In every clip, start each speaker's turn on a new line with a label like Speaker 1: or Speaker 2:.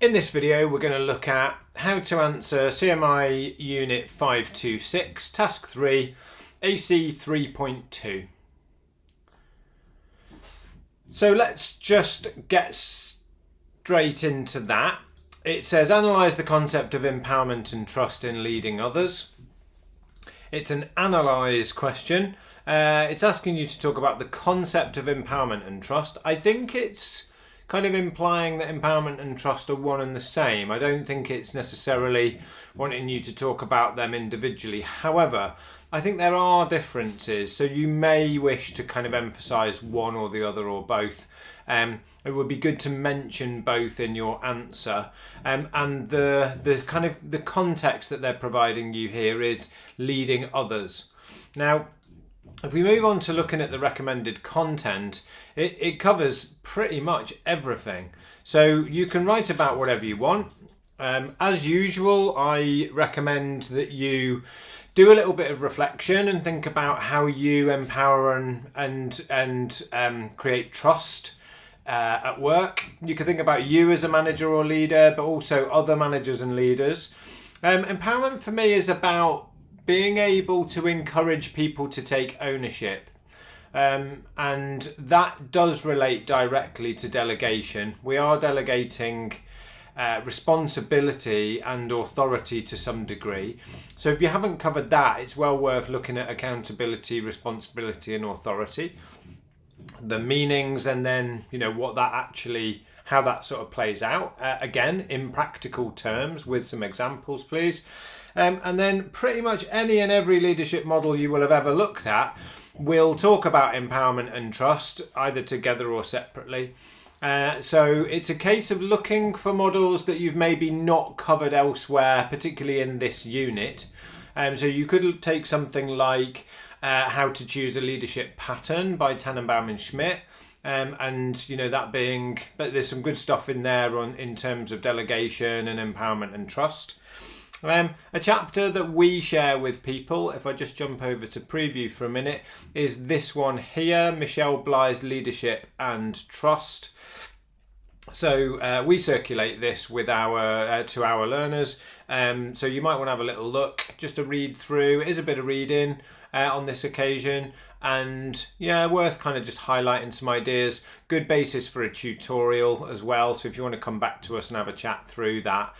Speaker 1: In this video, we're going to look at how to answer CMI Unit 526, Task 3, AC3.2. So let's just get straight into that. It says, analyse the concept of empowerment and trust in leading others. It's an analyse question. It's asking you to talk about the concept of empowerment and trust. I think it's kind of implying that empowerment and trust are one and the same. I don't think it's necessarily wanting you to talk about them individually. However, I think there are differences, so you may wish to kind of emphasise one or the other or both. It would be good to mention both in your answer. And the kind of the context that they're providing you here is leading others. Now, if we move on to looking at the recommended content, it covers pretty much everything. So you can write about whatever you want. As usual, I recommend that you do a little bit of reflection and think about how you empower and create trust at work. You can think about you as a manager or leader, but also other managers and leaders. Empowerment for me is about being able to encourage people to take ownership. And that does relate directly to delegation. We are delegating responsibility and authority to some degree. So if you haven't covered that, it's well worth looking at accountability, responsibility and authority, the meanings, and then what that actually, how that sort of plays out, again in practical terms with some examples please. And then pretty much any and every leadership model you will have ever looked at will talk about empowerment and trust, either together or separately. So it's a case of looking for models that you've maybe not covered elsewhere, particularly in this unit. So you could take something like How to Choose a Leadership Pattern by Tannenbaum and Schmidt. And that being, but there's some good stuff in there in terms of delegation and empowerment and trust. A chapter that we share with people, if I just jump over to preview for a minute, is this one here, Michelle Bly's Leadership and Trust. So we circulate this with to our learners, so you might want to have a little look, just a read through. It is a bit of reading on this occasion, and yeah, worth kind of just highlighting some ideas. Good basis for a tutorial as well, so if you want to come back to us and have a chat through that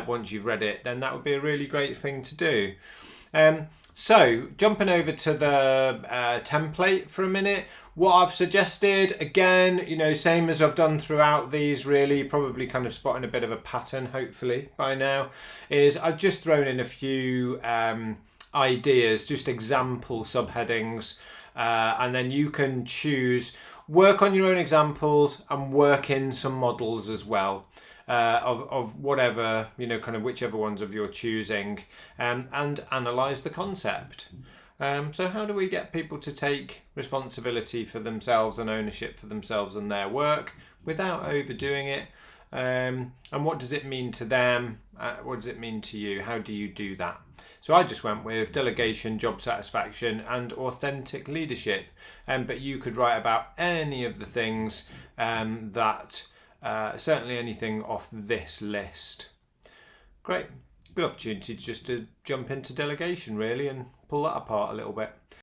Speaker 1: once you've read it, then that would be a really great thing to do. So jumping over to the template for a minute, what I've suggested, again, same as I've done throughout these, really probably kind of spotting a bit of a pattern hopefully by now, is I've just thrown in a few ideas, just example subheadings, and then you can choose, work on your own examples and work in some models as well. Of whatever, kind of whichever ones of you're choosing, and analyse the concept. So how do we get people to take responsibility for themselves and ownership for themselves and their work without overdoing it? And what does it mean to them? What does it mean to you? How do you do that? So I just went with delegation, job satisfaction and authentic leadership. But you could write about any of the things that certainly anything off this list. Great. Good opportunity just to jump into delegation really and pull that apart a little bit.